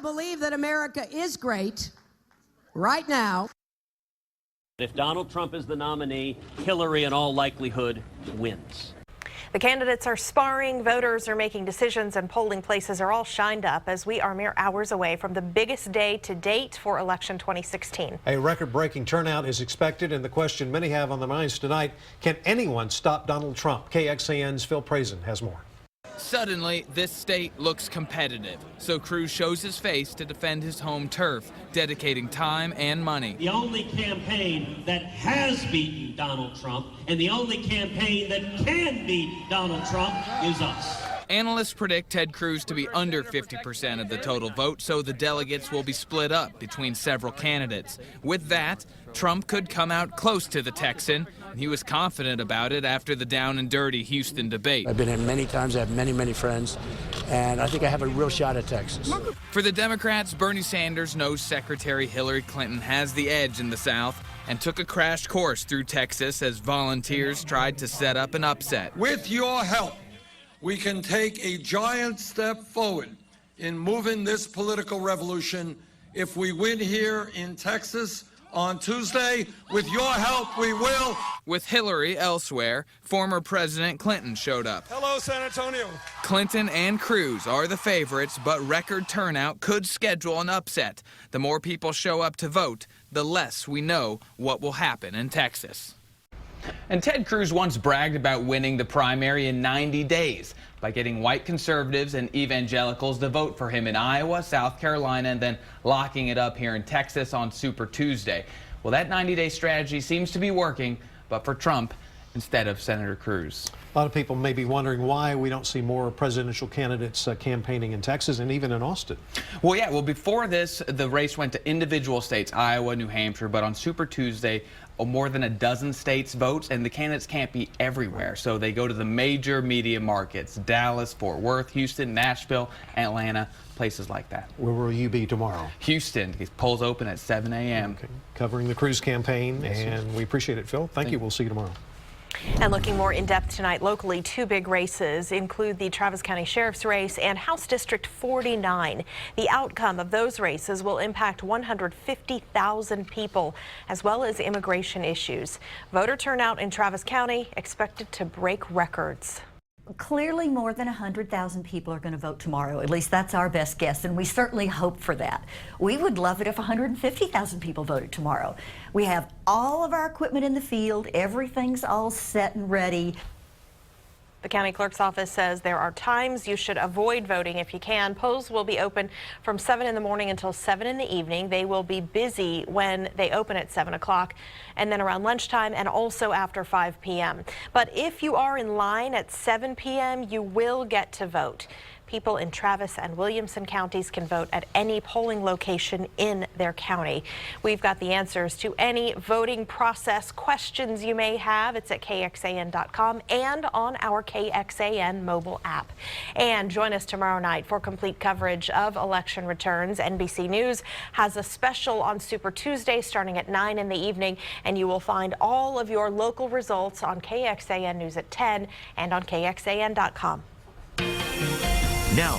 believe that America is great right now. If Donald Trump is the nominee, Hillary in all likelihood wins. The candidates are sparring, voters are making decisions, and polling places are all shined up as we are mere hours away from the biggest day to date for election 2016. A record-breaking turnout is expected, and the question many have on their minds tonight, can anyone stop Donald Trump? KXAN's Phil Prazen has more. Suddenly, this state looks competitive, so Cruz shows his face to defend his home turf, dedicating time and money. The only campaign that has beaten Donald Trump and the only campaign that can beat Donald Trump is us. Analysts predict Ted Cruz to be under 50% of the total vote, so the delegates will be split up between several candidates. With that, Trump could come out close to the Texan. He was confident about it after the down and dirty Houston debate. I've been here many times. I have many, many friends, and I think I have a real shot at Texas. For the Democrats, Bernie Sanders knows Secretary Hillary Clinton has the edge in the South and took a crash course through Texas as volunteers tried to set up an upset. With your help, we can take a giant step forward in moving this political revolution. If we win here in Texas on Tuesday, with your help, we will. With Hillary elsewhere, former President Clinton showed up. Hello, San Antonio. Clinton and Cruz are the favorites, but record turnout could schedule an upset. The more people show up to vote, the less we know what will happen in Texas. And Ted Cruz once bragged about winning the primary in 90 days by getting white conservatives and evangelicals to vote for him in Iowa, South Carolina, and then locking it up here in Texas on Super Tuesday. Well, that 90-day strategy seems to be working, but for Trump instead of Senator Cruz. A lot of people may be wondering why we don't see more presidential candidates campaigning in Texas and even in Austin. Well, yeah, before this, the race went to individual states, Iowa, New Hampshire, but on Super Tuesday, more than a dozen states vote, and the candidates can't be everywhere. So they go to the major media markets, Dallas, Fort Worth, Houston, Nashville, Atlanta, places like that. Where will you be tomorrow? Houston. These polls open at 7 a.m. Okay. Covering the Cruz campaign, and we appreciate it, Phil. Thank you. We'll see you tomorrow. And looking more in depth tonight locally, two big races include the Travis County Sheriff's race and House District 49. The outcome of those races will impact 150,000 people, as well as immigration issues. Voter turnout in Travis County expected to break records. Clearly more than 100,000 people are going to vote tomorrow. At least that's our best guess, and we certainly hope for that. We would love it if 150,000 people voted tomorrow. We have all of our equipment in the field. Everything's all set and ready. The county clerk's office says there are times you should avoid voting if you can. Polls will be open from 7 in the morning until 7 in the evening. They will be busy when they open at 7 o'clock and then around lunchtime and also after 5 p.m. But if you are in line at 7 p.m., you will get to vote. People in Travis and Williamson counties can vote at any polling location in their county. We've got the answers to any voting process questions you may have. It's at KXAN.com and on our KXAN mobile app. And join us tomorrow night for complete coverage of election returns. NBC News has a special on Super Tuesday starting at 9 in the evening, and you will find all of your local results on KXAN News at 10 and on KXAN.com.